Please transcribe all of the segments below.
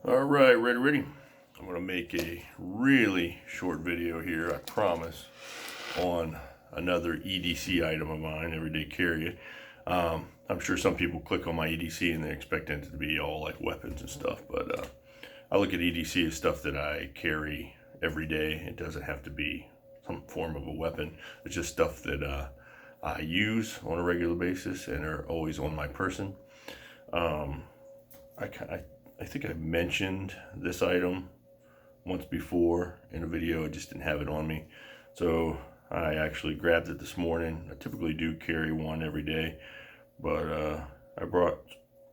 All right, ready. I'm gonna make a really short video here, I promise, on another EDC item of mine, everyday carry. I'm sure some people click on my EDC and they expect it to be all like weapons and stuff, but I look at EDC as stuff that I carry every day. It doesn't have to be some form of a weapon. It's just stuff that I use on a regular basis and are always on my person. I think I mentioned this item once before in a video. I just didn't have it on me, so I actually grabbed it this morning. I typically do carry one every day, but I brought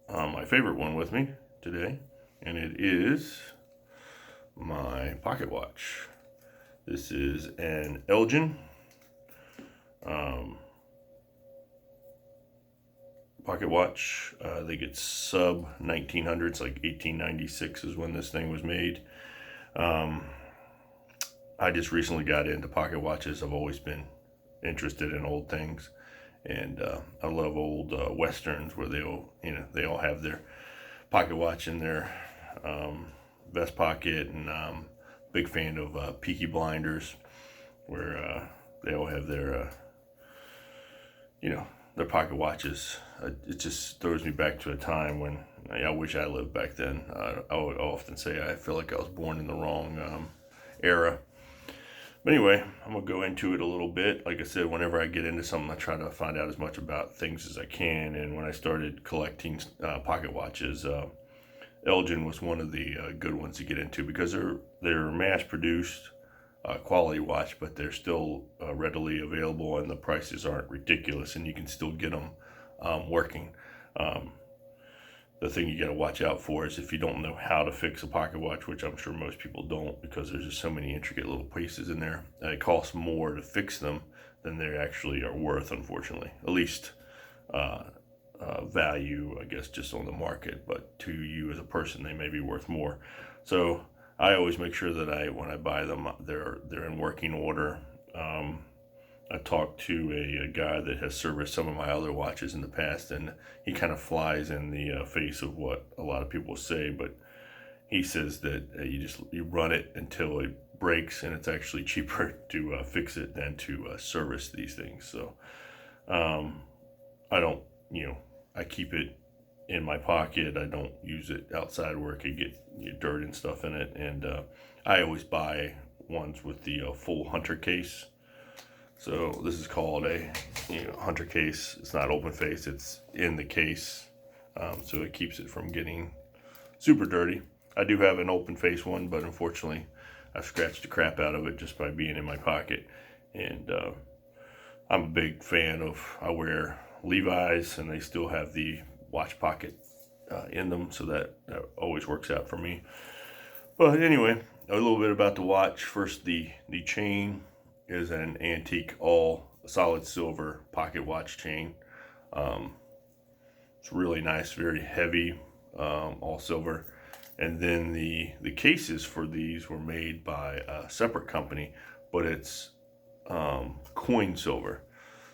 my favorite one with me today, and it is my pocket watch. This is an Elgin pocket watch. I think it's sub 1900s, like 1896 is when this thing was made. I just recently got into pocket watches. I've always been interested in old things, and I love old westerns where they all have their pocket watch in their vest pocket, and big fan of Peaky Blinders, where they all have their their pocket watches. It just throws me back to a time when I wish I lived back then. I would often say I feel like I was born in the wrong era. But anyway, I'm gonna go into it a little bit. Like I said, whenever I get into something, I try to find out as much about things as I can. And when I started collecting pocket watches, Elgin was one of the good ones to get into, because they're mass produced. Quality watch, but they're still readily available, and the prices aren't ridiculous, and you can still get them working. The thing you got to watch out for is if you don't know how to fix a pocket watch, which I'm sure most people don't, because there's just so many intricate little pieces in there. It costs more to fix them than they actually are worth, unfortunately. At least value, I guess, just on the market, but to you as a person, they may be worth more. So I always make sure that when I buy them, they're in working order. I talked to a guy that has serviced some of my other watches in the past, and he kind of flies in the face of what a lot of people say, but he says that you run it until it breaks, and it's actually cheaper to fix it than to service these things. So I don't, I keep it in my pocket. I don't use it outside where it could get dirt and stuff in it, and I always buy ones with the full hunter case. So this is called a hunter case. It's not open face, it's in the case, so it keeps it from getting super dirty. I do have an open face one, but unfortunately I've scratched the crap out of it just by being in my pocket. And I'm a big fan of, I wear Levi's, and they still have the watch pocket in them, so that always works out for me. But anyway, a little bit about the watch. First, the chain is an antique, all solid silver pocket watch chain. It's really nice, very heavy, all silver. And then the cases for these were made by a separate company, but it's coin silver.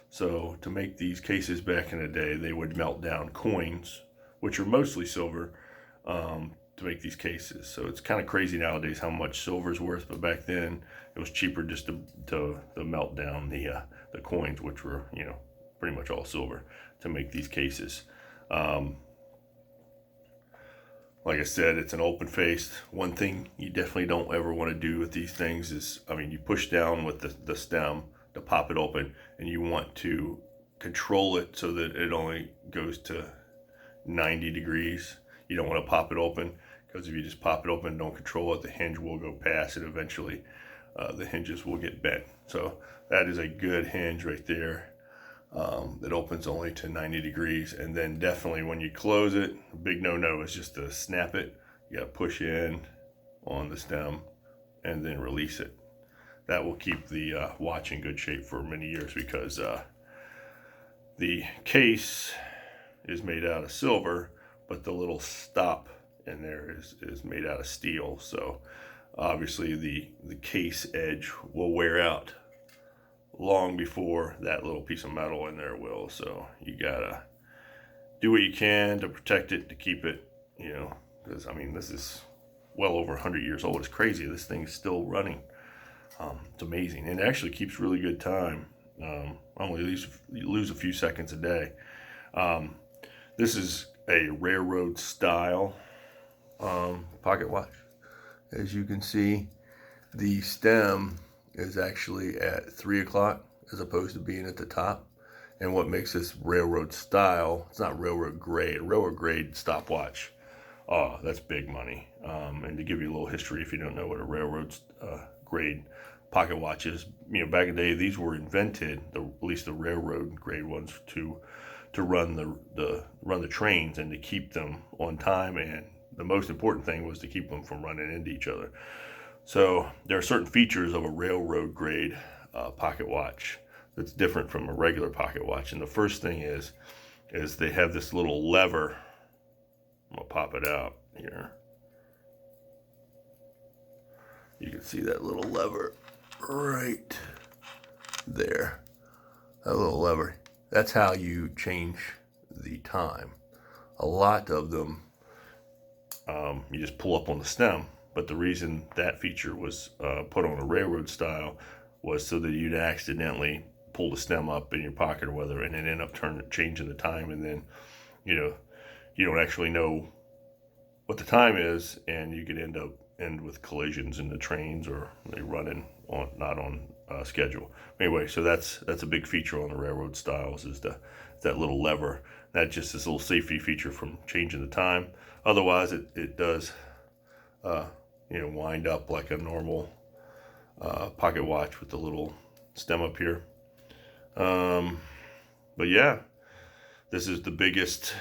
So to make these cases back in the day, they would melt down coins, which are mostly silver, to make these cases. So it's kind of crazy nowadays how much silver is worth, but back then it was cheaper just to melt down the coins, which were pretty much all silver, to make these cases. Like I said, it's an open face. One thing you definitely don't ever want to do with these things is, you push down with the stem to pop it open, and you want to control it so that it only goes to 90 degrees. You don't want to pop it open, because if you just pop it open and don't control it, the hinge will go past, and eventually the hinges will get bent. So that is a good hinge right there, that opens only to 90 degrees. And then definitely when you close it, a big no-no is just to snap it. You got to push in on the stem and then release it. That will keep the watch in good shape for many years, because the case is made out of silver, but the little stop in there is made out of steel. So obviously the case edge will wear out long before that little piece of metal in there will. So you gotta do what you can to protect it, to keep it, because this is well over 100 years old. It's crazy. This thing's still running. It's amazing, and it actually keeps really good time. Only lose a few seconds a day. This is a railroad style pocket watch. As you can see, the stem is actually at 3 o'clock as opposed to being at the top. And what makes this railroad style, it's not railroad grade stopwatch. Oh, that's big money. And to give you a little history, if you don't know what a railroad grade pocket watch is, back in the day, these were invented, at least the railroad grade ones, to run the trains and to keep them on time. And the most important thing was to keep them from running into each other. So there are certain features of a railroad grade pocket watch that's different from a regular pocket watch. And the first thing is they have this little lever. I'm gonna pop it out here. You can see that little lever right there. That little lever. That's how you change the time. A lot of them, you just pull up on the stem. But the reason that feature was put on a railroad style was so that you'd accidentally pull the stem up in your pocket or whatever, and then end up changing the time, and then you don't actually know what the time is, and you could end with collisions in the trains, or they running not on schedule. Anyway, so that's a big feature on the railroad styles, is that little lever. That's just this little safety feature from changing the time. Otherwise, it does wind up like a normal pocket watch with the little stem up here. But yeah, this is the biggest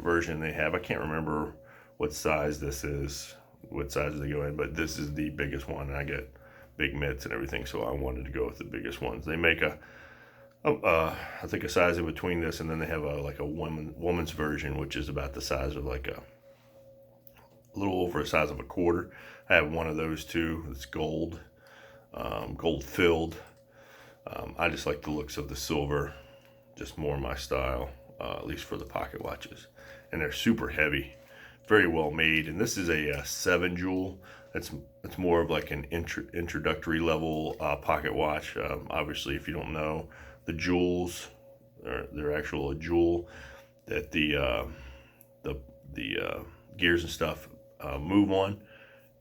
version they have. I can't remember what size this is, what size they go in, but this is the biggest one, and I get big mitts and everything, so I wanted to go with the biggest ones. They make I think a size in between this, and then they have a woman's version, which is about the size of like a little over the size of a quarter. I have one of those too. It's gold, gold filled. I just like the looks of the silver, just more my style, at least for the pocket watches. And they're super heavy, very well made. And this is a 7 jewel. It's more of like an introductory level pocket watch. Obviously, if you don't know, the jewels, they're actual a jewel that the gears and stuff move on,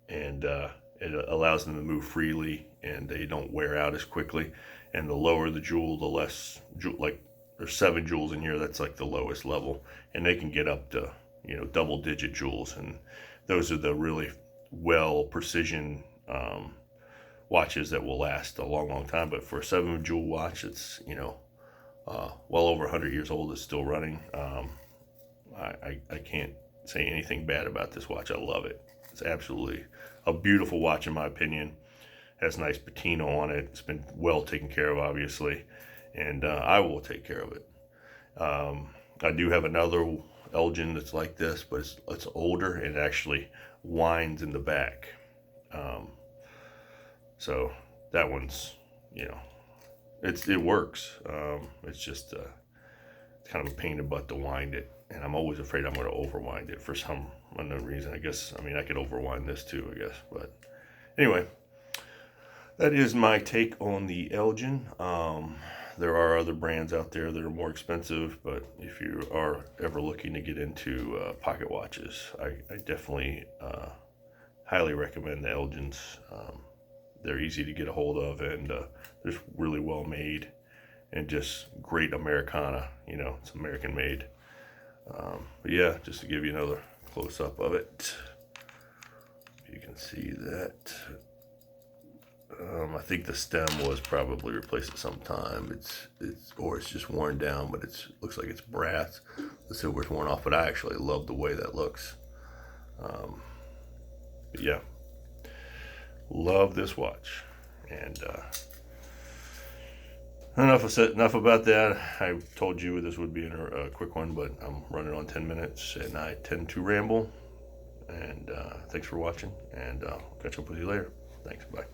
and it allows them to move freely, and they don't wear out as quickly. And the lower the jewel, the less like there's 7 jewels in here. That's like the lowest level, and they can get up to double-digit jewels, and those are the really well precision watches that will last a long time. But for a 7 jewel watch, it's well over 100 years old, it's still running. I can't say anything bad about this watch. I love it. It's absolutely a beautiful watch in my opinion. Has nice patina on it. It's been well taken care of, obviously, and I will take care of it. I do have another Elgin that's like this, but it's older, and it actually winds in the back. So that one's, it works. It's just it's kind of a pain in the butt to wind it, and I'm always afraid I'm going to overwind it for some unknown reason. I guess, I could overwind this too, I guess. But anyway, that is my take on the Elgin. There are other brands out there that are more expensive, but if you are ever looking to get into pocket watches, I definitely highly recommend the Elgins. They're easy to get a hold of, and they're really well made, and just great Americana. It's American made. But yeah, just to give you another close up of it, you can see that. I think the stem was probably replaced at some time. It's just worn down, but looks like it's brass. The silver's worn off, but I actually love the way that looks. But yeah, love this watch. And enough about that. I told you this would be a quick one, but I'm running on 10 minutes, and I tend to ramble. And thanks for watching, and I'll catch up with you later. Thanks, bye.